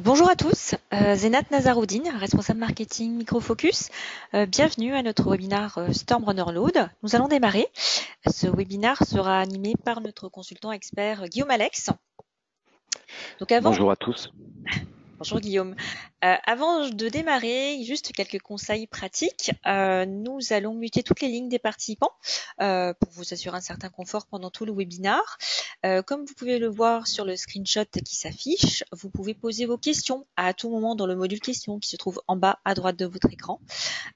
Bonjour à tous, Zénat Nazaroudine, responsable marketing Microfocus. Bienvenue à notre webinaire Storm Runner Load. Nous allons démarrer. Ce webinaire sera animé par notre consultant expert Guillaume Alex. Donc avant, Bonjour à tous. Bonjour Guillaume. Avant de démarrer, juste quelques conseils pratiques. Nous allons muter toutes les lignes des participants pour vous assurer un certain confort pendant tout le webinaire. Comme vous pouvez le voir sur le screenshot qui s'affiche, vous pouvez poser vos questions à tout moment dans le module questions qui se trouve en bas à droite de votre écran.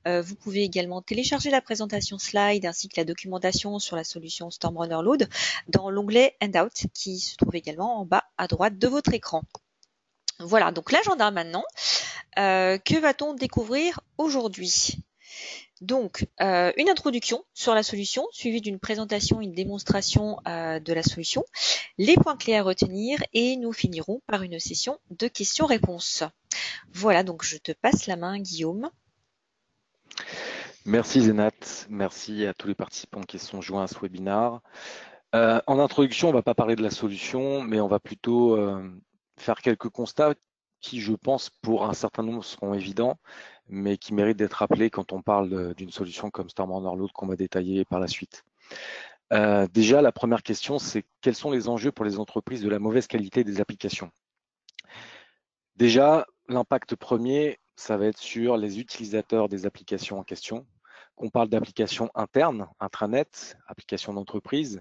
Vous pouvez également télécharger la présentation slide ainsi que la documentation sur la solution Storm Runner Load dans l'onglet Handout qui se trouve également en bas à droite de votre écran. Voilà, donc l'agenda maintenant. Que va-t-on découvrir aujourd'hui? Donc, une introduction sur la solution, suivie d'une présentation et une démonstration de la solution, les points clés à retenir et nous finirons par une session de questions-réponses. Voilà, donc je te passe la main, Guillaume. Merci Zénat, merci à tous les participants qui sont joints à ce webinaire. En introduction, on ne va pas parler de la solution, mais on va plutôt faire quelques constats qui, je pense, pour un certain nombre seront évidents, mais qui méritent d'être rappelés quand on parle d'une solution comme Storm Runner Load qu'on va détailler par la suite. Déjà, la première question, c'est quels sont les enjeux pour les entreprises de la mauvaise qualité des applications? Déjà, l'impact premier, ça va être sur les utilisateurs des applications en question. Qu'on parle d'applications internes, intranet, applications d'entreprise,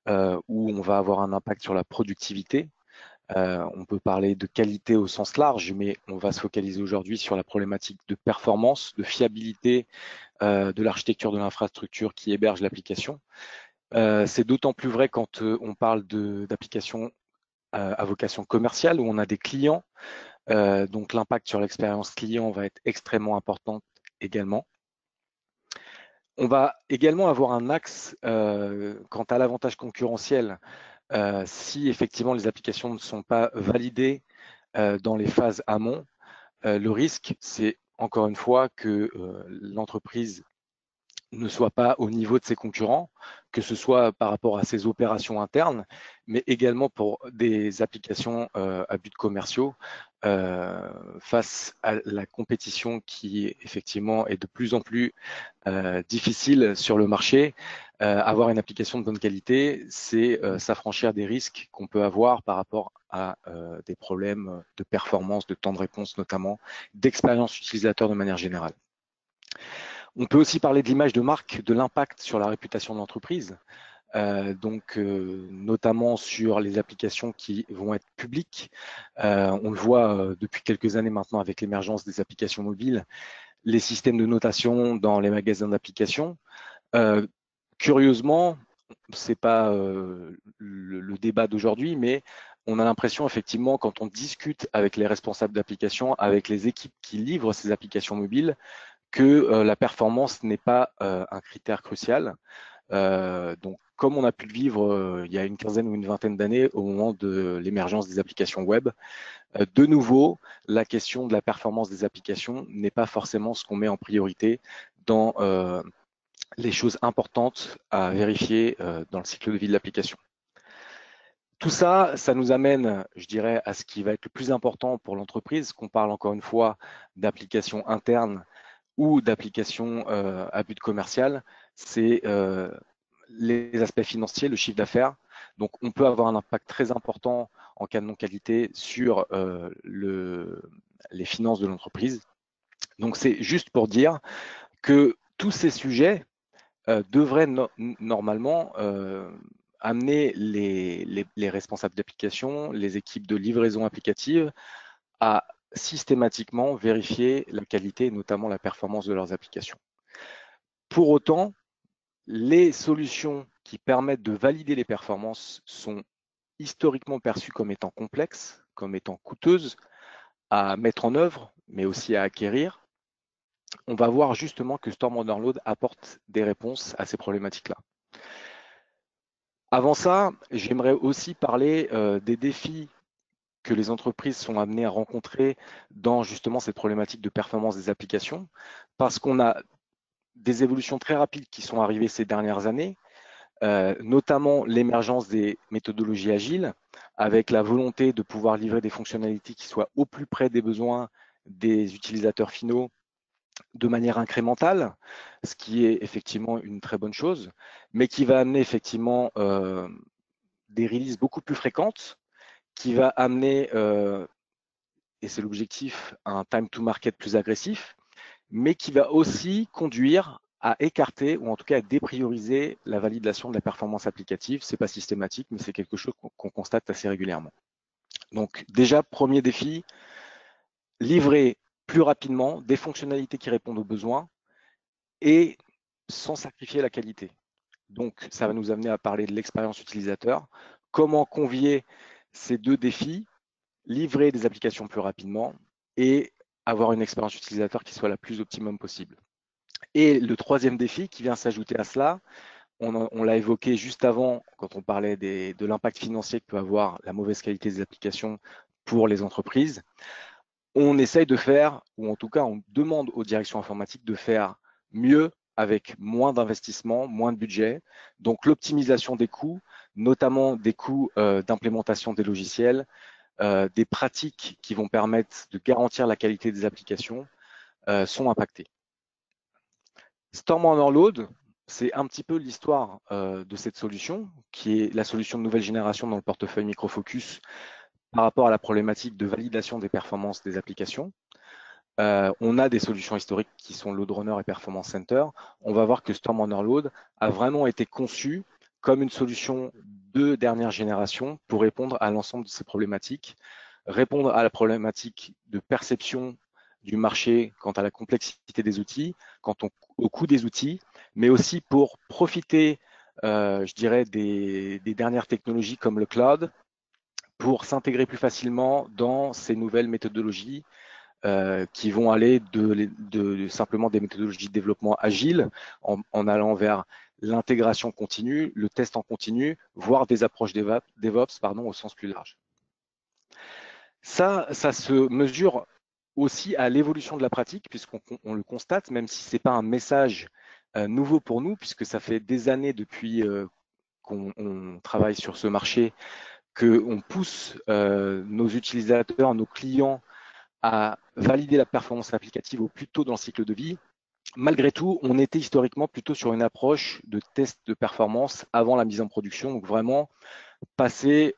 où on va avoir un impact sur la productivité. On peut parler de qualité au sens large, mais on va se focaliser aujourd'hui sur la problématique de performance, de fiabilité de l'architecture de l'infrastructure qui héberge l'application. C'est d'autant plus vrai quand on parle d'applications à vocation commerciale, où on a des clients. Donc l'impact sur l'expérience client va être extrêmement important également. On va également avoir un axe quant à l'avantage concurrentiel. Si effectivement les applications ne sont pas validées dans les phases amont, le risque, c'est encore une fois que l'entreprise ne soit pas au niveau de ses concurrents, que ce soit par rapport à ses opérations internes, mais également pour des applications à buts commerciaux face à la compétition qui effectivement est de plus en plus difficile sur le marché. Avoir une application de bonne qualité, c'est s'affranchir des risques qu'on peut avoir par rapport à des problèmes de performance, de temps de réponse notamment, d'expérience utilisateur de manière générale. On peut aussi parler de l'image de marque, de l'impact sur la réputation de l'entreprise, notamment sur les applications qui vont être publiques. On le voit depuis quelques années maintenant avec l'émergence des applications mobiles, les systèmes de notation dans les magasins d'applications. Curieusement, c'est pas le débat d'aujourd'hui, mais on a l'impression effectivement quand on discute avec les responsables d'applications, avec les équipes qui livrent ces applications mobiles, que la performance n'est pas un critère crucial. Donc, comme on a pu le vivre il y a une quinzaine ou une vingtaine d'années au moment de l'émergence des applications web, de nouveau, la question de la performance des applications n'est pas forcément ce qu'on met en priorité dans les choses importantes à vérifier dans le cycle de vie de l'application. Tout ça, ça nous amène, je dirais, à ce qui va être le plus important pour l'entreprise, qu'on parle encore une fois d'applications internes ou d'applications à but commercial, c'est les aspects financiers, le chiffre d'affaires. Donc, on peut avoir un impact très important en cas de non-qualité sur les finances de l'entreprise. Donc, c'est juste pour dire que tous ces sujets devraient normalement amener les responsables d'application, les équipes de livraison applicative à systématiquement vérifier la qualité et notamment la performance de leurs applications. Pour autant, les solutions qui permettent de valider les performances sont historiquement perçues comme étant complexes, comme étant coûteuses à mettre en œuvre, mais aussi à acquérir. On va voir justement que Storm Runner Load apporte des réponses à ces problématiques-là. Avant ça, j'aimerais aussi parler des défis que les entreprises sont amenées à rencontrer dans justement cette problématique de performance des applications, parce qu'on a des évolutions très rapides qui sont arrivées ces dernières années. notamment l'émergence des méthodologies agiles, avec la volonté de pouvoir livrer des fonctionnalités qui soient au plus près des besoins des utilisateurs finaux de manière incrémentale, ce qui est effectivement une très bonne chose, mais qui va amener effectivement des releases beaucoup plus fréquentes, qui va amener, et c'est l'objectif, un time to market plus agressif, mais qui va aussi conduire à écarter ou en tout cas à déprioriser la validation de la performance applicative. Ce n'est pas systématique, mais c'est quelque chose qu'on constate assez régulièrement. Donc déjà, premier défi, livrer plus rapidement des fonctionnalités qui répondent aux besoins et sans sacrifier la qualité. Donc ça va nous amener à parler de l'expérience utilisateur. Comment convier ces deux défis, livrer des applications plus rapidement et avoir une expérience utilisateur qui soit la plus optimum possible. Et le troisième défi qui vient s'ajouter à cela, on l'a évoqué juste avant quand on parlait de l'impact financier que peut avoir la mauvaise qualité des applications pour les entreprises. On essaye de faire, ou en tout cas on demande aux directions informatiques de faire mieux avec moins d'investissement, moins de budget. Donc l'optimisation des coûts, notamment des coûts d'implémentation des logiciels, des pratiques qui vont permettre de garantir la qualité des applications sont impactées. Storm Overload, c'est un petit peu l'histoire de cette solution, qui est la solution de nouvelle génération dans le portefeuille Micro Focus par rapport à la problématique de validation des performances des applications. On a des solutions historiques qui sont LoadRunner et Performance Center. On va voir que Storm Overload a vraiment été conçu comme une solution de dernière génération pour répondre à l'ensemble de ces problématiques, répondre à la problématique de perception du marché quant à la complexité des outils, quant au coût des outils, mais aussi pour profiter, je dirais, des dernières technologies comme le cloud, pour s'intégrer plus facilement dans ces nouvelles méthodologies qui vont aller de simplement des méthodologies de développement agile en allant vers l'intégration continue, le test en continu, voire des approches DevOps au sens plus large. Ça se mesure aussi à l'évolution de la pratique, puisqu'on le constate, même si ce n'est pas un message nouveau pour nous, puisque ça fait des années depuis qu'on travaille sur ce marché, qu'on pousse nos utilisateurs, nos clients à valider la performance applicative au plus tôt dans le cycle de vie. Malgré tout, on était historiquement plutôt sur une approche de test de performance avant la mise en production, donc vraiment passer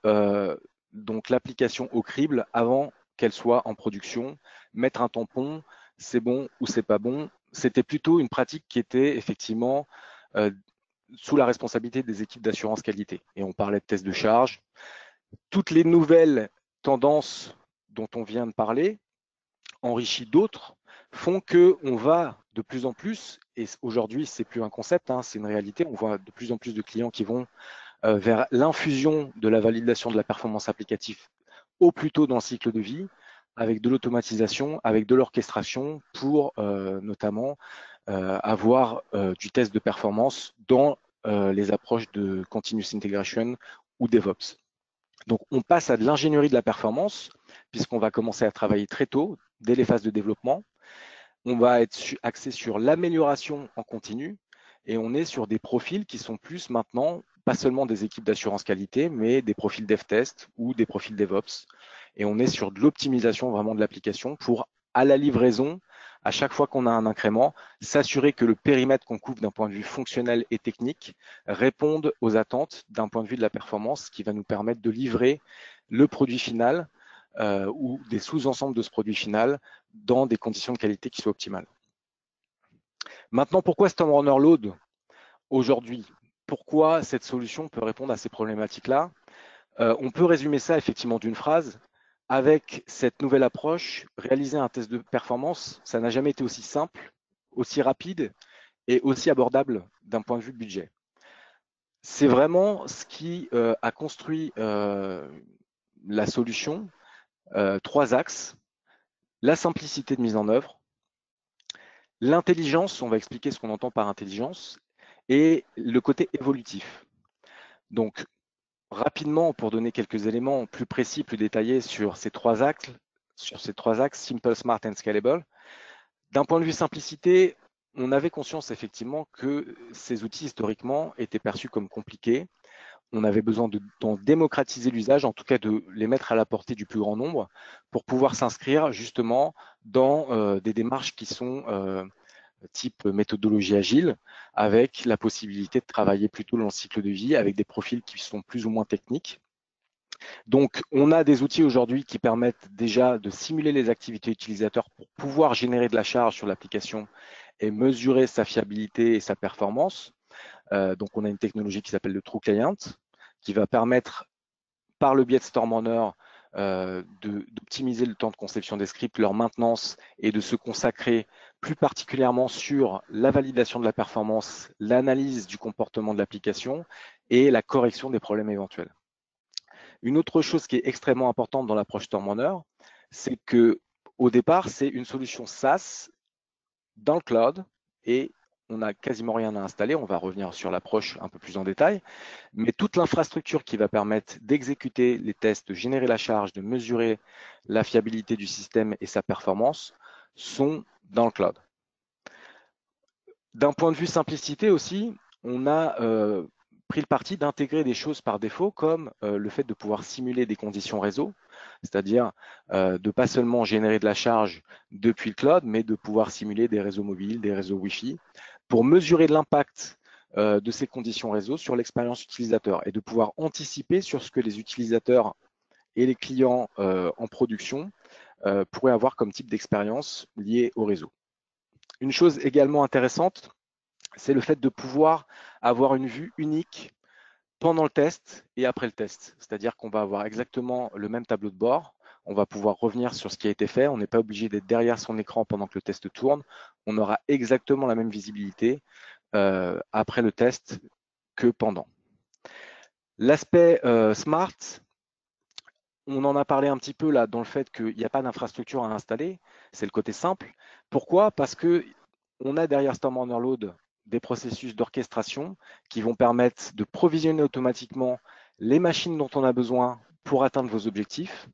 donc l'application au crible avant qu'elle soit en production, mettre un tampon, c'est bon ou c'est pas bon. C'était plutôt une pratique qui était effectivement sous la responsabilité des équipes d'assurance qualité. Et on parlait de tests de charge. Toutes les nouvelles tendances dont on vient de parler, enrichies d'autres, font qu'on va de plus en plus, et aujourd'hui c'est plus un concept, hein, c'est une réalité, on voit de plus en plus de clients qui vont vers l'infusion de la validation de la performance applicative au plus tôt dans le cycle de vie, avec de l'automatisation, avec de l'orchestration pour notamment avoir du test de performance dans les approches de continuous integration ou DevOps. Donc on passe à de l'ingénierie de la performance, puisqu'on va commencer à travailler très tôt, dès les phases de développement. On va être axé sur l'amélioration en continu, et on est sur des profils qui sont plus maintenant, pas seulement des équipes d'assurance qualité, mais des profils dev-test ou des profils DevOps. Et on est sur de l'optimisation vraiment de l'application pour, à la livraison, à chaque fois qu'on a un incrément, s'assurer que le périmètre qu'on couvre d'un point de vue fonctionnel et technique réponde aux attentes d'un point de vue de la performance, qui va nous permettre de livrer le produit final ou des sous-ensembles de ce produit final dans des conditions de qualité qui soient optimales. Maintenant, pourquoi Storm Runner Load aujourd'hui? Pourquoi cette solution peut répondre à ces problématiques-là? On peut résumer ça effectivement d'une phrase. Avec cette nouvelle approche, réaliser un test de performance, ça n'a jamais été aussi simple, aussi rapide et aussi abordable d'un point de vue budget. C'est vraiment ce qui a construit la solution. Trois axes: la simplicité de mise en œuvre, l'intelligence, on va expliquer ce qu'on entend par intelligence, et le côté évolutif. Donc, rapidement, pour donner quelques éléments plus précis, plus détaillés sur ces trois axes, simple, smart and scalable. D'un point de vue simplicité, on avait conscience effectivement que ces outils historiquement étaient perçus comme compliqués. On avait besoin d'en démocratiser l'usage, en tout cas de les mettre à la portée du plus grand nombre pour pouvoir s'inscrire justement dans des démarches qui sont type méthodologie agile, avec la possibilité de travailler plutôt dans le cycle de vie, avec des profils qui sont plus ou moins techniques. Donc, on a des outils aujourd'hui qui permettent déjà de simuler les activités utilisateurs pour pouvoir générer de la charge sur l'application et mesurer sa fiabilité et sa performance. Donc, on a une technologie qui s'appelle le True Client, qui va permettre, par le biais de Storm Runner, d'optimiser le temps de conception des scripts, leur maintenance et de se consacrer plus particulièrement sur la validation de la performance, l'analyse du comportement de l'application et la correction des problèmes éventuels. Une autre chose qui est extrêmement importante dans l'approche Storm Runner, c'est que au départ, c'est une solution SaaS dans le cloud et on n'a quasiment rien à installer. On va revenir sur l'approche un peu plus en détail, mais toute l'infrastructure qui va permettre d'exécuter les tests, de générer la charge, de mesurer la fiabilité du système et sa performance sont dans le cloud. D'un point de vue simplicité aussi, on a pris le parti d'intégrer des choses par défaut comme le fait de pouvoir simuler des conditions réseau, c'est-à-dire de pas seulement générer de la charge depuis le cloud, mais de pouvoir simuler des réseaux mobiles, des réseaux Wi-Fi, pour mesurer l'impact de ces conditions réseau sur l'expérience utilisateur et de pouvoir anticiper sur ce que les utilisateurs et les clients en production pourraient avoir comme type d'expérience liée au réseau. Une chose également intéressante, c'est le fait de pouvoir avoir une vue unique pendant le test et après le test. C'est-à-dire qu'on va avoir exactement le même tableau de bord. On va pouvoir revenir sur ce qui a été fait. On n'est pas obligé d'être derrière son écran pendant que le test tourne. On aura exactement la même visibilité après le test que pendant. L'aspect smart, on en a parlé un petit peu là dans le fait qu'il n'y a pas d'infrastructure à installer. C'est le côté simple. Pourquoi? Parce que on a derrière Storm Runner Load des processus d'orchestration qui vont permettre de provisionner automatiquement les machines dont on a besoin pour atteindre vos objectifs.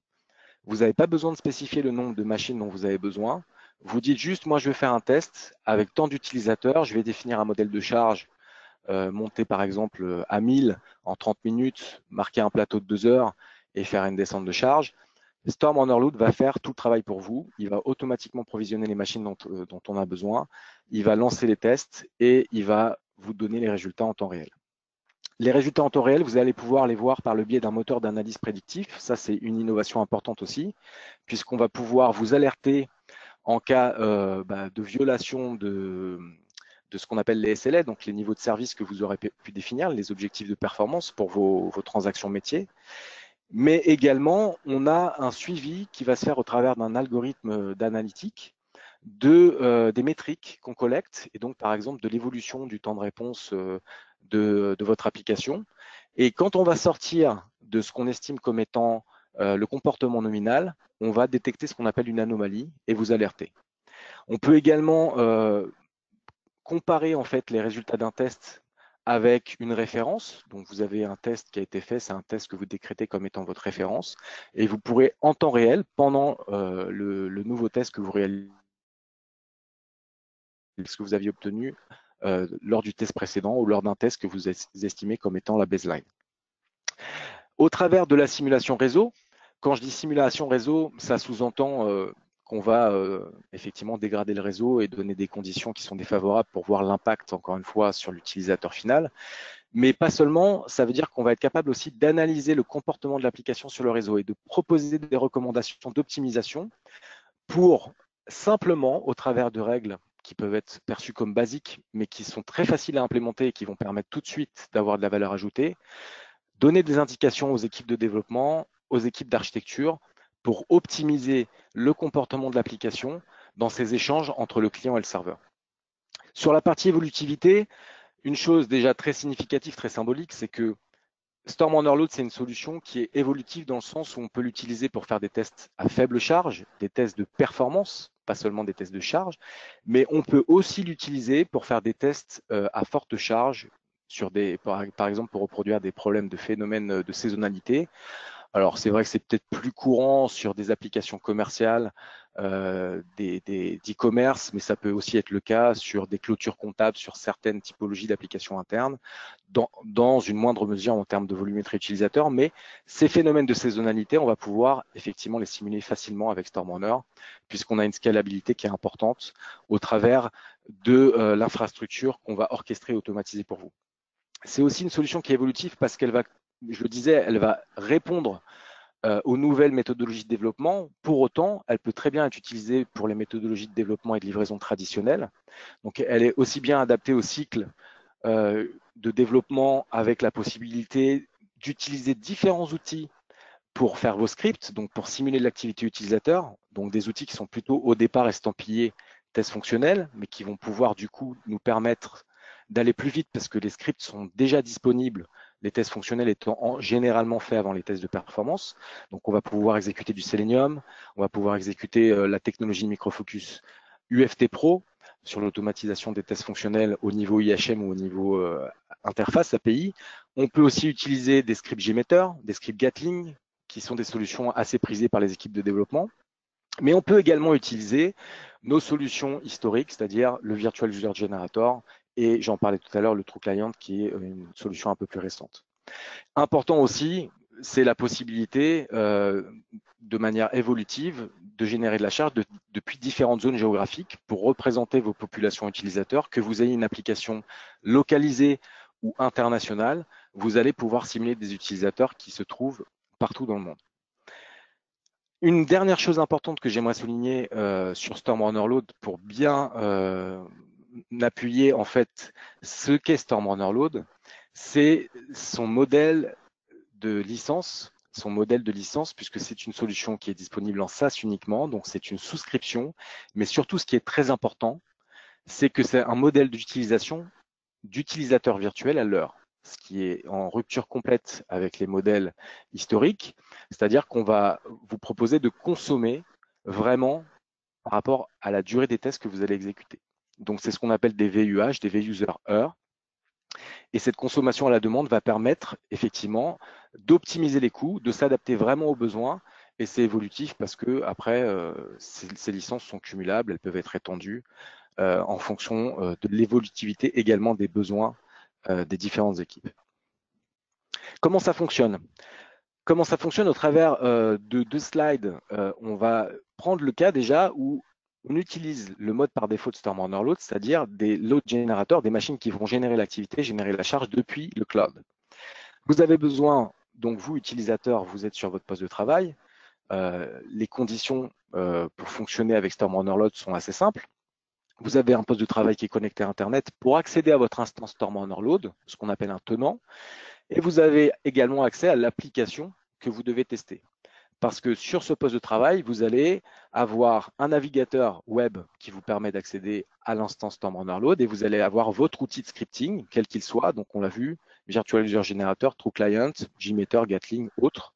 Vous n'avez pas besoin de spécifier le nombre de machines dont vous avez besoin. Vous dites juste, moi je vais faire un test avec tant d'utilisateurs, je vais définir un modèle de charge monter par exemple à 1000 en 30 minutes, marquer un plateau de 2 heures et faire une descente de charge. Storm Runner Load va faire tout le travail pour vous. Il va automatiquement provisionner les machines dont on a besoin. Il va lancer les tests et il va vous donner les résultats en temps réel. Les résultats en temps réel, vous allez pouvoir les voir par le biais d'un moteur d'analyse prédictif. Ça, c'est une innovation importante aussi, puisqu'on va pouvoir vous alerter en cas de violation de ce qu'on appelle les SLA, donc les niveaux de service que vous aurez pu définir, les objectifs de performance pour vos transactions métiers. Mais également, on a un suivi qui va se faire au travers d'un algorithme d'analytique des métriques qu'on collecte et donc par exemple de l'évolution du temps de réponse de votre application. Et quand on va sortir de ce qu'on estime comme étant le comportement nominal, on va détecter ce qu'on appelle une anomalie et vous alerter. On peut également comparer en fait les résultats d'un test avec une référence. Donc vous avez un test qui a été fait, c'est un test que vous décrétez comme étant votre référence, et vous pourrez en temps réel, pendant le nouveau test que vous réalisez, ce que vous aviez obtenu lors du test précédent ou lors d'un test que vous estimez comme étant la baseline. Au travers de la simulation réseau, quand je dis simulation réseau, ça sous-entend qu'on va effectivement dégrader le réseau et donner des conditions qui sont défavorables pour voir l'impact, encore une fois, sur l'utilisateur final. Mais pas seulement, ça veut dire qu'on va être capable aussi d'analyser le comportement de l'application sur le réseau et de proposer des recommandations d'optimisation pour simplement, au travers de règles qui peuvent être perçues comme basiques, mais qui sont très faciles à implémenter et qui vont permettre tout de suite d'avoir de la valeur ajoutée, donner des indications aux équipes de développement, aux équipes d'architecture pour optimiser le comportement de l'application dans ces échanges entre le client et le serveur. Sur la partie évolutivité, une chose déjà très significative, très symbolique, c'est que Storm Runner Load, c'est une solution qui est évolutive dans le sens où on peut l'utiliser pour faire des tests à faible charge, des tests de performance, pas seulement des tests de charge, mais on peut aussi l'utiliser pour faire des tests à forte charge, par exemple pour reproduire des problèmes de phénomènes de saisonnalité. Alors c'est vrai que c'est peut-être plus courant sur des applications commerciales d'e-commerce, mais ça peut aussi être le cas sur des clôtures comptables, sur certaines typologies d'applications internes, dans une moindre mesure en termes de volumétrie utilisateur. Mais ces phénomènes de saisonnalité, on va pouvoir effectivement les simuler facilement avec StormRunner, puisqu'on a une scalabilité qui est importante au travers de l'infrastructure qu'on va orchestrer et automatiser pour vous. C'est aussi une solution qui est évolutive parce qu'elle va, je le disais, elle va répondre aux nouvelles méthodologies de développement. Pour autant, elle peut très bien être utilisée pour les méthodologies de développement et de livraison traditionnelles. Donc, elle est aussi bien adaptée au cycle de développement avec la possibilité d'utiliser différents outils pour faire vos scripts, donc pour simuler l'activité utilisateur, donc des outils qui sont plutôt au départ estampillés tests fonctionnels, mais qui vont pouvoir du coup nous permettre d'aller plus vite parce que les scripts sont déjà disponibles, les tests fonctionnels étant généralement faits avant les tests de performance. Donc on va pouvoir exécuter du Selenium, on va pouvoir exécuter la technologie Microfocus UFT Pro sur l'automatisation des tests fonctionnels au niveau IHM ou au niveau interface API. On peut aussi utiliser des scripts JMeter, des scripts Gatling, qui sont des solutions assez prisées par les équipes de développement. Mais on peut également utiliser nos solutions historiques, c'est-à-dire le Virtual User Generator et j'en parlais tout à l'heure, le TrueClient qui est une solution un peu plus récente. Important aussi, c'est la possibilité de manière évolutive de générer de la charge depuis différentes zones géographiques pour représenter vos populations utilisateurs, que vous ayez une application localisée ou internationale, vous allez pouvoir simuler des utilisateurs qui se trouvent partout dans le monde. Une dernière chose importante que j'aimerais souligner sur StormRunner Load pour bien appuyer en fait ce qu'est StormRunner Load, c'est son modèle de licence, puisque c'est une solution qui est disponible en SaaS uniquement, donc c'est une souscription, mais surtout ce qui est très important, c'est que c'est un modèle d'utilisation d'utilisateur virtuel à l'heure, ce qui est en rupture complète avec les modèles historiques, c'est-à-dire qu'on va vous proposer de consommer vraiment par rapport à la durée des tests que vous allez exécuter. Donc c'est ce qu'on appelle des VUH, des V-User Heures. Et cette consommation à la demande va permettre effectivement d'optimiser les coûts, de s'adapter vraiment aux besoins. Et c'est évolutif parce que après, ces licences sont cumulables, elles peuvent être étendues en fonction de l'évolutivité également des besoins des différentes équipes. Comment ça fonctionne? Comment ça fonctionne au travers de deux slides? On va prendre le cas déjà où on utilise le mode par défaut de StormRunner Load, c'est-à-dire des load generators, des machines qui vont générer l'activité, générer la charge depuis le cloud. Vous avez besoin, donc vous, utilisateurs, vous êtes sur votre poste de travail. Les conditions pour fonctionner avec StormRunner Load sont assez simples. Vous avez un poste de travail qui est connecté à Internet pour accéder à votre instance StormRunner Load, ce qu'on appelle un tenant. Et vous avez également accès à l'application que vous devez tester. Parce que sur ce poste de travail, vous allez avoir un navigateur web qui vous permet d'accéder à l'instance StormRunner Load et vous allez avoir votre outil de scripting, quel qu'il soit. Donc, on l'a vu, Virtual User Generator, TrueClient, JMeter, Gatling, autres,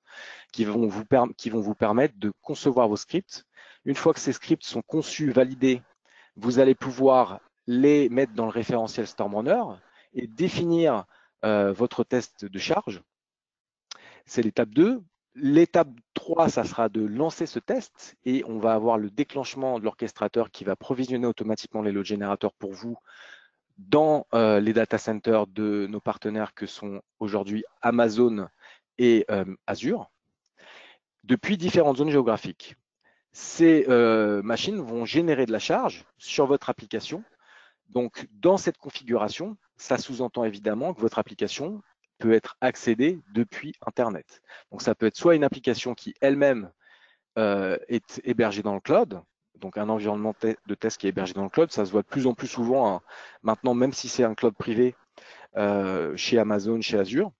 qui vont vous permettre de concevoir vos scripts. Une fois que ces scripts sont conçus, validés, vous allez pouvoir les mettre dans le référentiel StormRunner et définir votre test de charge. C'est l'étape 2. L'étape 3, ça sera de lancer ce test et on va avoir le déclenchement de l'orchestrateur qui va provisionner automatiquement les load générateurs pour vous dans les data centers de nos partenaires que sont aujourd'hui Amazon et Azure, depuis différentes zones géographiques. Ces machines vont générer de la charge sur votre application. Donc, dans cette configuration, ça sous-entend évidemment que votre application peut être accédée depuis Internet. Donc, ça peut être soit une application qui elle-même est hébergée dans le cloud, donc un environnement de test qui est hébergé dans le cloud. Ça se voit de plus en plus souvent hein, maintenant, même si c'est un cloud privé chez Amazon, chez Azure,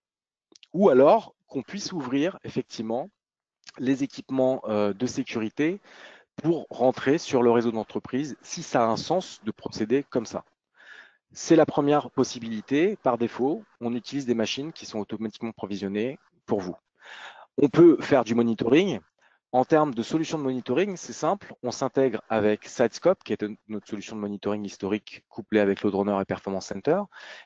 ou alors qu'on puisse ouvrir effectivement les équipements de sécurité pour rentrer sur le réseau d'entreprise si ça a un sens de procéder comme ça. C'est la première possibilité. Par défaut, on utilise des machines qui sont automatiquement provisionnées pour vous. On peut faire du monitoring. En termes de solution de monitoring, c'est simple. On s'intègre avec Sidescope, qui est notre solution de monitoring historique couplée avec LoadRunner et Performance Center.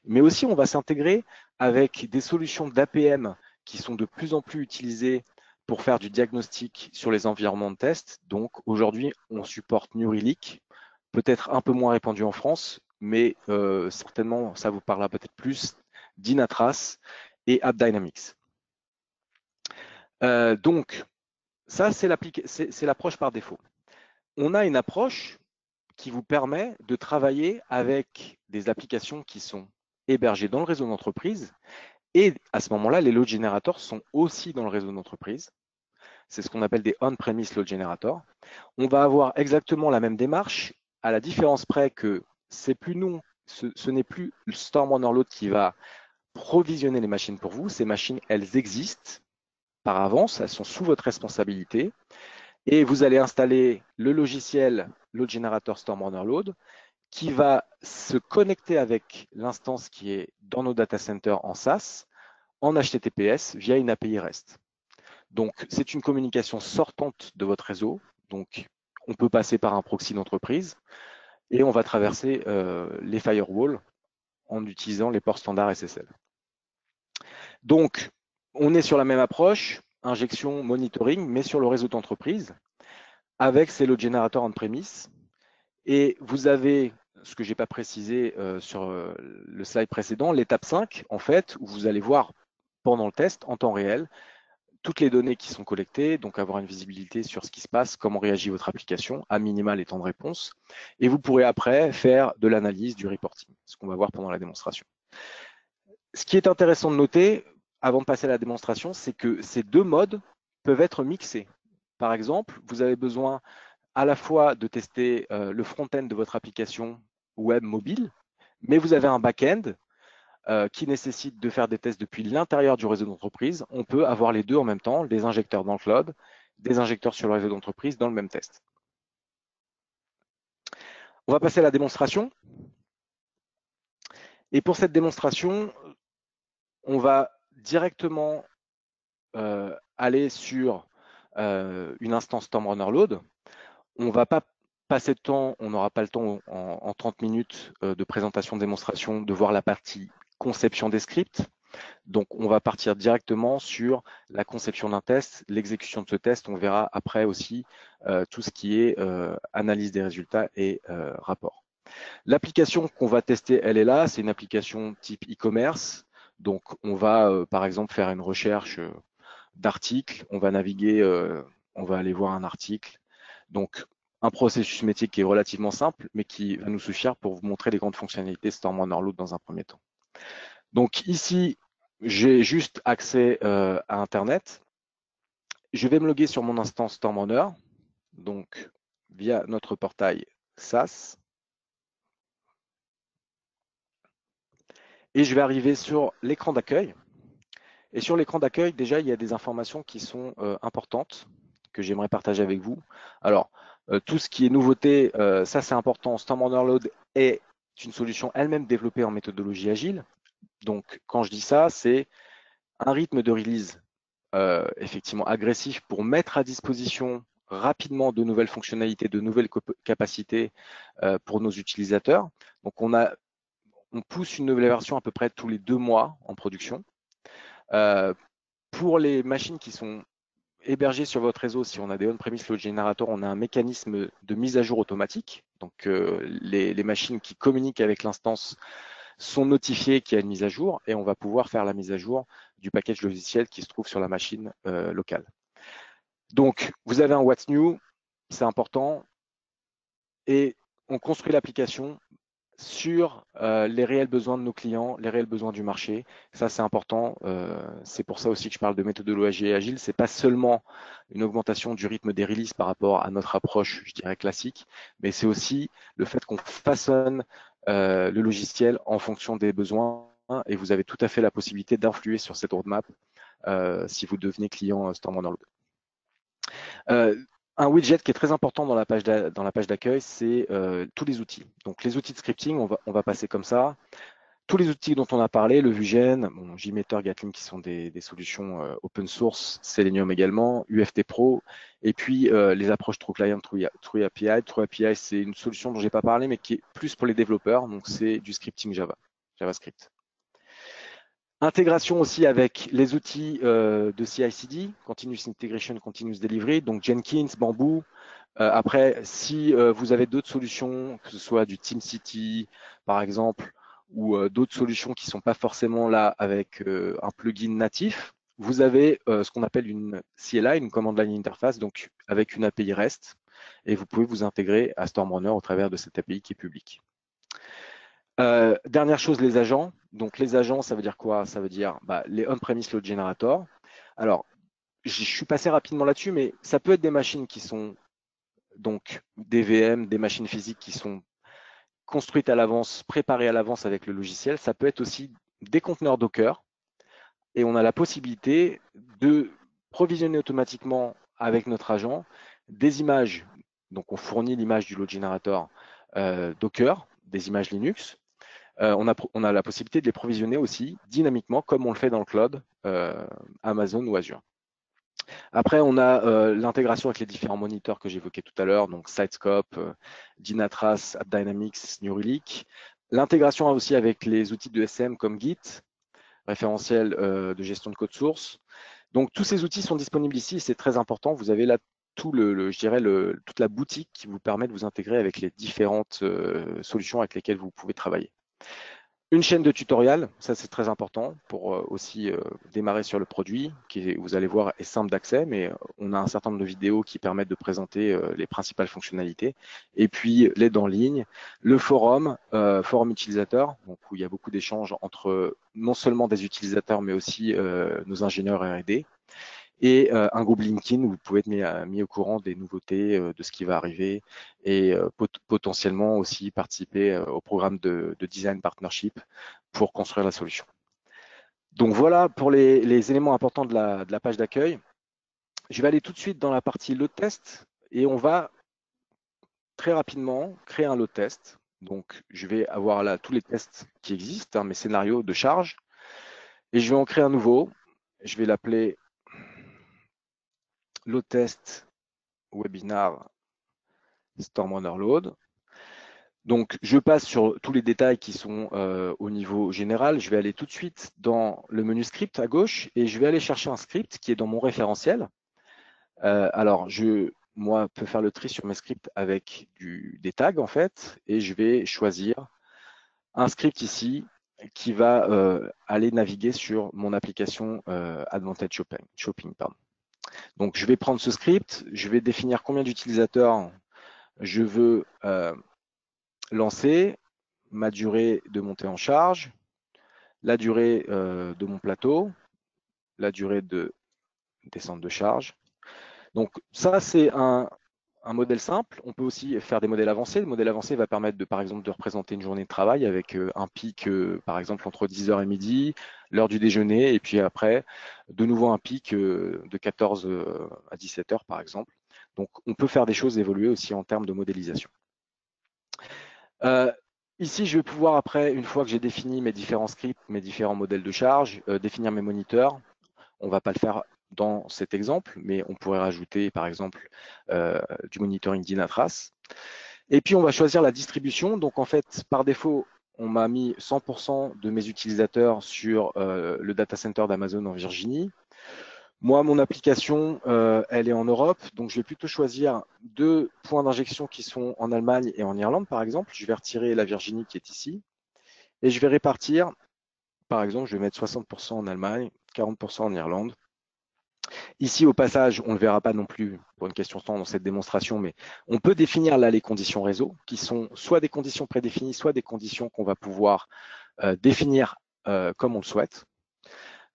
Mais aussi, on va s'intégrer avec des solutions d'APM qui sont de plus en plus utilisées pour faire du diagnostic sur les environnements de test. Donc aujourd'hui, on supporte New Relic, peut-être un peu moins répandu en France, mais certainement, ça vous parlera peut-être plus, Dynatrace et AppDynamics. Donc, ça, c'est l'approche par défaut. On a une approche qui vous permet de travailler avec des applications qui sont hébergées dans le réseau d'entreprise. Et à ce moment-là, les load generators sont aussi dans le réseau d'entreprise. C'est ce qu'on appelle des on-premise load generators. On va avoir exactement la même démarche, à la différence près que c'est plus nous, ce n'est plus le Storm Runner Load qui va provisionner les machines pour vous. Ces machines, elles existent par avance, elles sont sous votre responsabilité. Et vous allez installer le logiciel Load Generator Storm Runner Load qui va se connecter avec l'instance qui est dans nos data centers en SaaS, en HTTPS via une API REST. Donc, c'est une communication sortante de votre réseau. Donc, on peut passer par un proxy d'entreprise et on va traverser les firewalls en utilisant les ports standards SSL. Donc, on est sur la même approche, injection, monitoring, mais sur le réseau d'entreprise avec ces load generators on-premise. Et vous avez, ce que je n'ai pas précisé sur le slide précédent, l'étape 5, en fait, où vous allez voir pendant le test, en temps réel, toutes les données qui sont collectées, donc avoir une visibilité sur ce qui se passe, comment réagit votre application, à minima les temps de réponse. Et vous pourrez après faire de l'analyse, du reporting, ce qu'on va voir pendant la démonstration. Ce qui est intéressant de noter, avant de passer à la démonstration, c'est que ces deux modes peuvent être mixés. Par exemple, vous avez besoin à la fois de tester le front-end de votre application web mobile, mais vous avez un back-end qui nécessite de faire des tests depuis l'intérieur du réseau d'entreprise. On peut avoir les deux en même temps, des injecteurs dans le cloud, des injecteurs sur le réseau d'entreprise dans le même test. On va passer à la démonstration. Et pour cette démonstration, on va directement aller sur une instance Storm Runner Load. On ne va pas passer de temps, on n'aura pas le temps en 30 minutes de présentation, de démonstration, de voir la partie conception des scripts. Donc, on va partir directement sur la conception d'un test, l'exécution de ce test. On verra après aussi tout ce qui est analyse des résultats et rapport. L'application qu'on va tester, elle est là. C'est une application type e-commerce. Donc, on va par exemple faire une recherche d'articles. On va naviguer, on va aller voir un article. Donc, un processus métier qui est relativement simple, mais qui va nous suffire pour vous montrer les grandes fonctionnalités Storm Runner Load dans un premier temps. Donc ici, j'ai juste accès à Internet. Je vais me loguer sur mon instance Storm Runner, donc via notre portail SaaS. Et je vais arriver sur l'écran d'accueil. Et sur l'écran d'accueil, déjà, il y a des informations qui sont importantes que j'aimerais partager avec vous. Alors, tout ce qui est nouveauté, ça c'est important. Storm Runner Load est une solution elle-même développée en méthodologie agile. Donc, quand je dis ça, c'est un rythme de release effectivement agressif pour mettre à disposition rapidement de nouvelles fonctionnalités, de nouvelles capacités pour nos utilisateurs. Donc, on pousse une nouvelle version à peu près tous les 2 mois en production. Pour les machines qui sont hébergées sur votre réseau, si on a des on-premise load generator, on a un mécanisme de mise à jour automatique. Donc, les machines qui communiquent avec l'instance sont notifiées qu'il y a une mise à jour et on va pouvoir faire la mise à jour du package logiciel qui se trouve sur la machine locale. Donc, vous avez un What's New, c'est important, et on construit l'application sur les réels besoins de nos clients, les réels besoins du marché. Ça, c'est important. C'est pour ça aussi que je parle de méthodologie agile. C'est pas seulement une augmentation du rythme des releases par rapport à notre approche, je dirais, classique, mais c'est aussi le fait qu'on façonne le logiciel en fonction des besoins et vous avez tout à fait la possibilité d'influer sur cette roadmap si vous devenez client Storm Runner Load. Un widget qui est très important dans la page d'accueil, c'est tous les outils. Donc les outils de scripting, on va passer comme ça. Tous les outils dont on a parlé, le Vugen, bon, JMeter, Gatling qui sont des solutions open source, Selenium également, UFT Pro, et puis les approches True Client, True API. True API, c'est une solution dont je n'ai pas parlé, mais qui est plus pour les développeurs, donc c'est du scripting Java, JavaScript. Intégration aussi avec les outils de CI/CD, Continuous Integration, Continuous Delivery, donc Jenkins, Bamboo. Après, si vous avez d'autres solutions, que ce soit du TeamCity par exemple, ou d'autres solutions qui ne sont pas forcément là avec un plugin natif, vous avez ce qu'on appelle une CLI, une command line interface, donc avec une API REST, et vous pouvez vous intégrer à StormRunner au travers de cette API qui est publique. Dernière chose, les agents. Donc les agents, ça veut dire quoi? Ça veut dire les on-premise load generator. Alors, je suis passé rapidement là-dessus, mais ça peut être des machines qui sont donc des VM, des machines physiques qui sont construites à l'avance, préparées à l'avance avec le logiciel. Ça peut être aussi des conteneurs Docker. Et on a la possibilité de provisionner automatiquement avec notre agent des images. Donc on fournit l'image du load generator Docker, des images Linux. On a la possibilité de les provisionner aussi dynamiquement, comme on le fait dans le cloud, Amazon ou Azure. Après, on a l'intégration avec les différents moniteurs que j'évoquais tout à l'heure, donc Sitescope, Dynatrace, AppDynamics, New Relic. L'intégration aussi avec les outils de SM comme Git, référentiel de gestion de code source. Donc, tous ces outils sont disponibles ici, c'est très important. Vous avez là toute la boutique qui vous permet de vous intégrer avec les différentes solutions avec lesquelles vous pouvez travailler. Une chaîne de tutoriels, ça c'est très important pour aussi démarrer sur le produit, qui, vous allez voir, est simple d'accès, mais on a un certain nombre de vidéos qui permettent de présenter les principales fonctionnalités. Et puis l'aide en ligne, le forum, forum utilisateur, donc où il y a beaucoup d'échanges entre non seulement des utilisateurs, mais aussi nos ingénieurs R&D. Et un groupe LinkedIn où vous pouvez être mis au courant des nouveautés, de ce qui va arriver et potentiellement aussi participer au programme de design partnership pour construire la solution. Donc voilà pour les éléments importants de la page d'accueil. Je vais aller tout de suite dans la partie load test et on va très rapidement créer un load test. Donc je vais avoir là tous les tests qui existent, mes scénarios de charge, et je vais en créer un nouveau. Je vais l'appeler load test webinar StormRunner Load. Donc, je passe sur tous les détails qui sont au niveau général. Je vais aller tout de suite dans le menu script à gauche et je vais aller chercher un script qui est dans mon référentiel. Alors, moi, peux faire le tri sur mes scripts avec des tags en fait, et je vais choisir un script ici qui va aller naviguer sur mon application Advantage Shopping. Pardon. Donc, je vais prendre ce script, je vais définir combien d'utilisateurs je veux lancer, ma durée de montée en charge, la durée de mon plateau, la durée de descente de charge. Donc ça, c'est un modèle simple. On peut aussi faire des modèles avancés. Le modèle avancé va permettre de, par exemple, de représenter une journée de travail avec un pic, par exemple, entre 10h et midi, l'heure du déjeuner, et puis après, de nouveau un pic de 14 à 17h, par exemple. Donc, on peut faire des choses évoluer aussi en termes de modélisation. Ici, je vais pouvoir, après, une fois que j'ai défini mes différents scripts, mes différents modèles de charge, définir mes moniteurs. On ne va pas le faire dans cet exemple, mais on pourrait rajouter, par exemple, du monitoring Dynatrace. Et puis, on va choisir la distribution. Donc, en fait, par défaut, on m'a mis 100% de mes utilisateurs sur le data center d'Amazon en Virginie. Moi, mon application, elle est en Europe, donc je vais plutôt choisir 2 points d'injection qui sont en Allemagne et en Irlande, par exemple. Je vais retirer la Virginie qui est ici et je vais répartir, par exemple, je vais mettre 60% en Allemagne, 40% en Irlande. Ici, au passage, on ne le verra pas non plus pour une question de temps dans cette démonstration, mais on peut définir là les conditions réseau, qui sont soit des conditions prédéfinies, soit des conditions qu'on va pouvoir définir comme on le souhaite.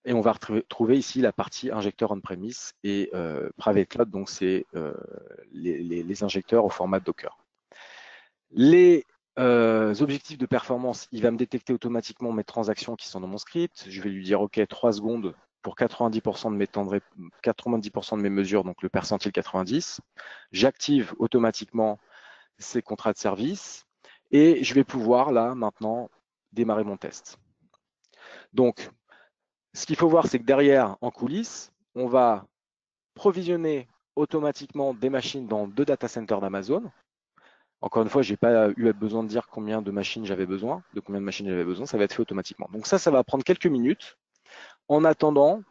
Et on va retrouver ici la partie injecteur on-premise et private cloud, donc c'est les injecteurs au format Docker. Les objectifs de performance, il va me détecter automatiquement mes transactions qui sont dans mon script. Je vais lui dire OK, 3 secondes pour 90% de mes mesures, donc le percentile 90. J'active automatiquement ces contrats de service et je vais pouvoir là maintenant démarrer mon test. Donc, ce qu'il faut voir, c'est que derrière, en coulisses, on va provisionner automatiquement des machines dans 2 data centers d'Amazon. Encore une fois, je n'ai pas eu besoin de dire combien de machines j'avais besoin, ça va être fait automatiquement. Donc ça va prendre quelques minutes. En attendant,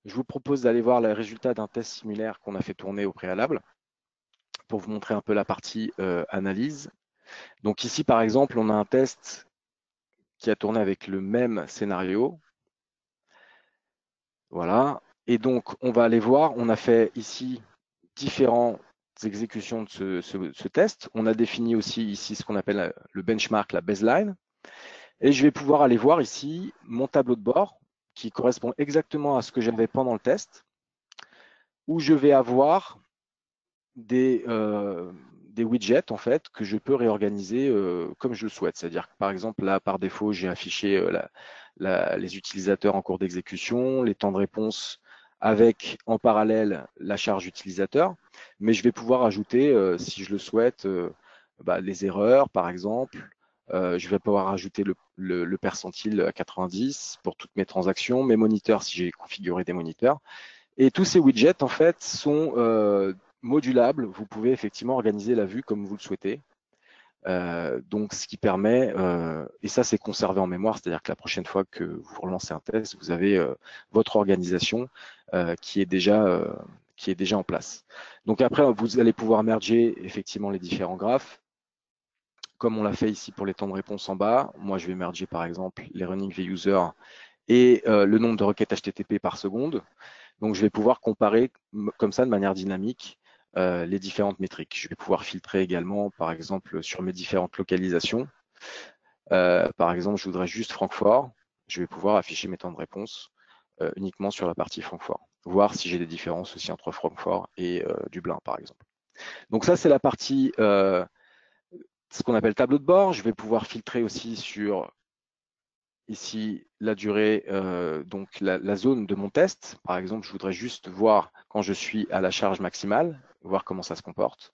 je vous propose d'aller voir les résultats d'un test similaire qu'on a fait tourner au préalable pour vous montrer un peu la partie analyse. Donc ici, par exemple, on a un test qui a tourné avec le même scénario. Voilà. Et donc, on va aller voir, on a fait ici différentes exécutions de ce test. On a défini aussi ici ce qu'on appelle le benchmark, la baseline. Et je vais pouvoir aller voir ici mon tableau de bord qui correspond exactement à ce que j'avais pendant le test, où je vais avoir des widgets en fait que je peux réorganiser comme je le souhaite. C'est-à-dire que par exemple là par défaut j'ai affiché les utilisateurs en cours d'exécution, les temps de réponse avec en parallèle la charge utilisateur, mais je vais pouvoir ajouter si je le souhaite les erreurs par exemple. Je vais pouvoir ajouter le percentile à 90 pour toutes mes transactions, mes moniteurs si j'ai configuré des moniteurs. Et tous ces widgets, en fait, sont modulables. Vous pouvez effectivement organiser la vue comme vous le souhaitez. Donc, ce qui permet, et ça c'est conservé en mémoire, c'est-à-dire que la prochaine fois que vous relancez un test, vous avez votre organisation qui est déjà en place. Donc après, vous allez pouvoir merger effectivement les différents graphes, comme on l'a fait ici pour les temps de réponse en bas. Moi, je vais merger par exemple les running vUser et le nombre de requêtes HTTP par seconde. Donc, je vais pouvoir comparer comme ça de manière dynamique les différentes métriques. Je vais pouvoir filtrer également, par exemple, sur mes différentes localisations. Par exemple, je voudrais juste Francfort. Je vais pouvoir afficher mes temps de réponse uniquement sur la partie Francfort. Voir si j'ai des différences aussi entre Francfort et Dublin, par exemple. Donc ça, c'est la partie, ce qu'on appelle tableau de bord. Je vais pouvoir filtrer aussi sur ici la durée, donc la zone de mon test. Par exemple, je voudrais juste voir quand je suis à la charge maximale, voir comment ça se comporte.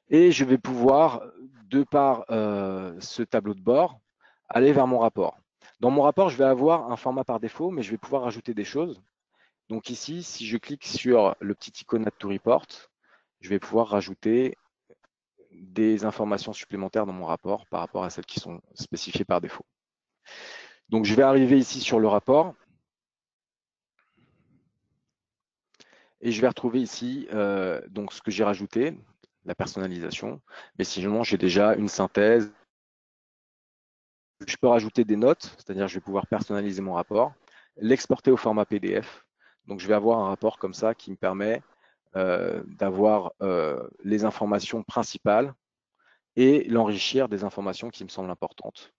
Et je vais pouvoir, de par ce tableau de bord, aller vers mon rapport. Dans mon rapport, je vais avoir un format par défaut, mais je vais pouvoir ajouter des choses. Donc ici, si je clique sur le petit icône Add to Report, je vais pouvoir rajouter des informations supplémentaires dans mon rapport par rapport à celles qui sont spécifiées par défaut. Donc je vais arriver ici sur le rapport et je vais retrouver ici donc ce que j'ai rajouté, la personnalisation. Mais sinon, j'ai déjà une synthèse. Je peux rajouter des notes, c'est-à-dire je vais pouvoir personnaliser mon rapport, l'exporter au format PDF. Donc je vais avoir un rapport comme ça qui me permet d'avoir les informations principales et l'enrichir des informations qui me semblent importantes.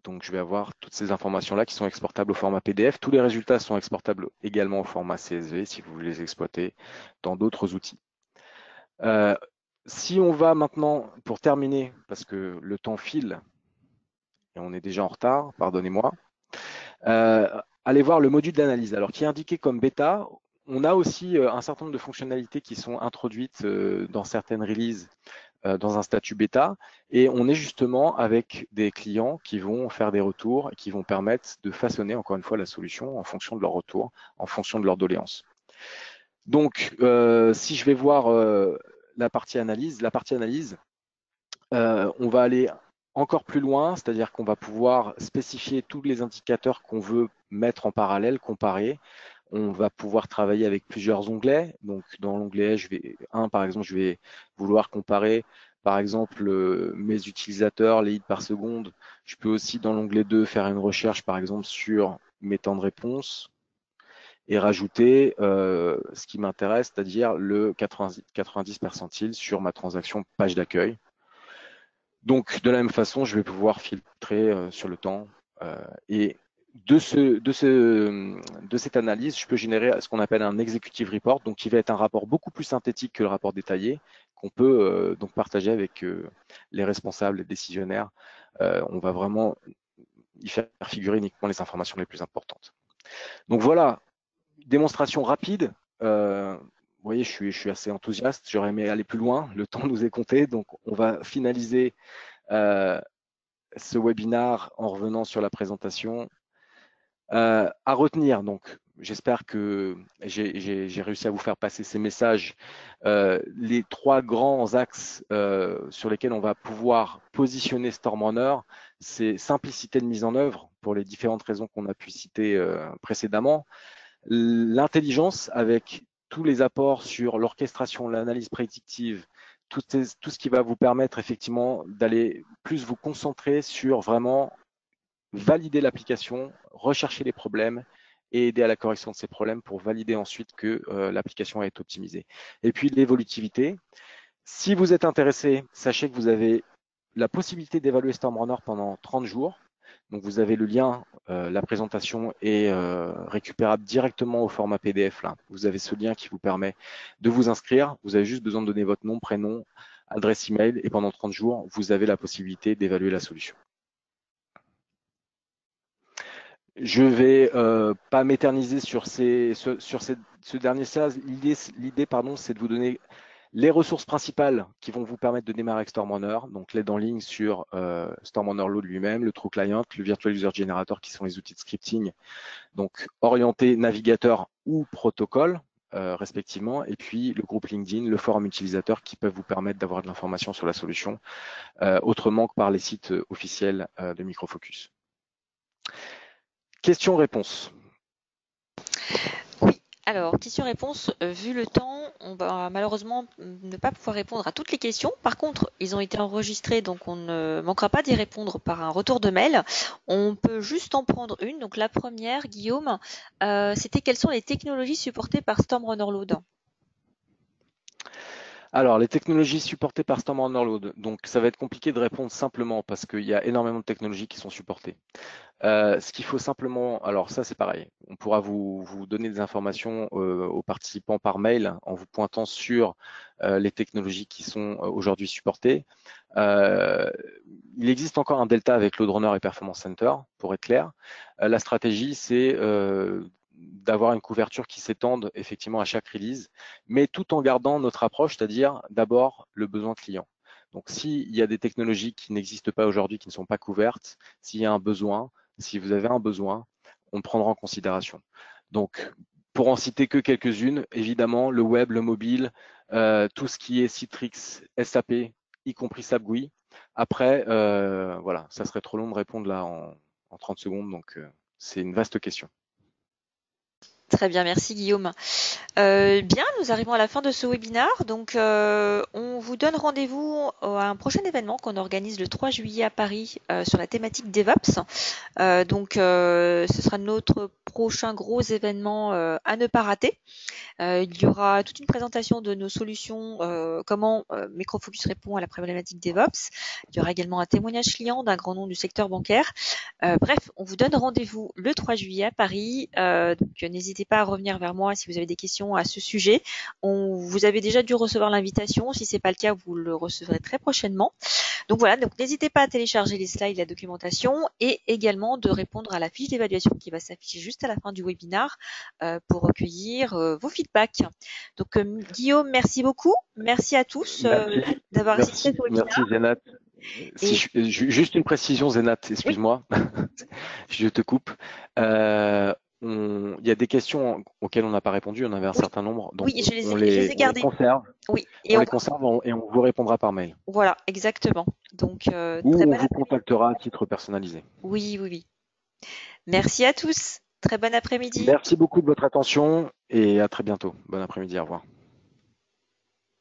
Donc je vais avoir toutes ces informations-là qui sont exportables au format PDF. Tous les résultats sont exportables également au format CSV si vous voulez les exploiter dans d'autres outils. Si on va maintenant, pour terminer, parce que le temps file et on est déjà en retard, pardonnez-moi, allez voir le module d'analyse. Alors qui est indiqué comme bêta, on a aussi un certain nombre de fonctionnalités qui sont introduites dans certaines releases dans un statut bêta et on est justement avec des clients qui vont faire des retours et qui vont permettre de façonner encore une fois la solution en fonction de leur retour, en fonction de leur doléance. Donc, si je vais voir la partie analyse, on va aller encore plus loin, c'est-à-dire qu'on va pouvoir spécifier tous les indicateurs qu'on veut mettre en parallèle, comparer. On va pouvoir travailler avec plusieurs onglets. Donc, dans l'onglet par exemple, je vais vouloir comparer, par exemple, mes utilisateurs, les hits par seconde. Je peux aussi, dans l'onglet 2, faire une recherche, par exemple, sur mes temps de réponse et rajouter ce qui m'intéresse, c'est-à-dire le 90 percentile sur ma transaction page d'accueil. Donc, de la même façon, je vais pouvoir filtrer sur le temps et de cette analyse, je peux générer ce qu'on appelle un executive report, donc qui va être un rapport beaucoup plus synthétique que le rapport détaillé, qu'on peut donc partager avec les responsables, les décisionnaires. On va vraiment y faire figurer uniquement les informations les plus importantes. Donc voilà, démonstration rapide. Vous voyez, je suis assez enthousiaste. J'aurais aimé aller plus loin. Le temps nous est compté, donc on va finaliser ce webinaire en revenant sur la présentation. À retenir, donc, j'espère que j'ai réussi à vous faire passer ces messages. Les 3 grands axes sur lesquels on va pouvoir positionner Stormrunner, c'est simplicité de mise en œuvre pour les différentes raisons qu'on a pu citer précédemment, l'intelligence avec tous les apports sur l'orchestration, l'analyse prédictive, tout ce qui va vous permettre effectivement d'aller plus vous concentrer sur vraiment valider l'application, rechercher les problèmes et aider à la correction de ces problèmes pour valider ensuite que l'application est optimisée. Et puis l'évolutivité. Si vous êtes intéressé, sachez que vous avez la possibilité d'évaluer Stormrunner pendant 30 jours. Donc vous avez le lien, la présentation est récupérable directement au format PDF. Là. Vous avez ce lien qui vous permet de vous inscrire. Vous avez juste besoin de donner votre nom, prénom, adresse email et pendant 30 jours, vous avez la possibilité d'évaluer la solution. Je vais pas m'éterniser sur ce dernier slide. L'idée, c'est de vous donner les ressources principales qui vont vous permettre de démarrer avec Stormrunner, donc l'aide en ligne sur Stormrunner Load lui-même, le True Client, le Virtual User Generator qui sont les outils de scripting, donc orientés navigateur ou protocole respectivement, et puis le groupe LinkedIn, le forum utilisateur qui peuvent vous permettre d'avoir de l'information sur la solution autrement que par les sites officiels de Microfocus. Questions-réponses. Oui, alors question-réponse, vu le temps, on va malheureusement ne pas pouvoir répondre à toutes les questions. Par contre, ils ont été enregistrés, donc on ne manquera pas d'y répondre par un retour de mail. On peut juste en prendre une. Donc la première, Guillaume, c'était quelles sont les technologies supportées par Stormrunner Load? Alors, les technologies supportées par Stormrunner Load. Donc, ça va être compliqué de répondre simplement parce qu'il y a énormément de technologies qui sont supportées. Ce qu'il faut simplement, alors ça c'est pareil, on pourra vous donner des informations aux participants par mail en vous pointant sur les technologies qui sont aujourd'hui supportées. Il existe encore un delta avec LoadRunner et Performance Center, pour être clair. La stratégie, c'est d'avoir une couverture qui s'étende effectivement à chaque release, mais tout en gardant notre approche, c'est-à-dire d'abord le besoin client. Donc, s'il y a des technologies qui n'existent pas aujourd'hui, qui ne sont pas couvertes, s'il y a un besoin, si vous avez un besoin, on prendra en considération. Donc, pour en citer que quelques-unes, évidemment, le web, le mobile, tout ce qui est Citrix, SAP, y compris SAP GUI. Après, voilà, ça serait trop long de répondre là en 30 secondes, donc c'est une vaste question. Très bien, merci Guillaume. Bien, nous arrivons à la fin de ce webinaire. Donc, on vous donne rendez-vous à un prochain événement qu'on organise le 3 juillet à Paris sur la thématique DevOps. Ce sera notre prochain gros événement à ne pas rater. Il y aura toute une présentation de nos solutions, comment Microfocus répond à la problématique DevOps. Il y aura également un témoignage client d'un grand nom du secteur bancaire. Bref, on vous donne rendez-vous le 3 juillet à Paris. Donc, n'hésitez pas à revenir vers moi si vous avez des questions à ce sujet. Vous avez déjà dû recevoir l'invitation. Si c'est pas le cas, vous le recevrez très prochainement. Donc voilà, donc n'hésitez pas à télécharger les slides, la documentation et également de répondre à la fiche d'évaluation qui va s'afficher juste à la fin du webinaire pour recueillir vos feedbacks. Donc Guillaume, merci beaucoup. Merci à tous d'avoir assisté au webinaire. Merci Zénat. Juste une précision Zénat, excuse-moi, oui. Je te coupe. Il y a des questions auxquelles on n'a pas répondu, on avait un certain nombre, donc oui, je les ai gardées. On les conserve, oui, et on les conserve et on vous répondra par mail. Voilà, exactement. Donc, ou on vous contactera à titre personnalisé. Oui, oui, oui. Merci à tous. Très bon après-midi. Merci beaucoup de votre attention et à très bientôt. Bon après-midi, au revoir.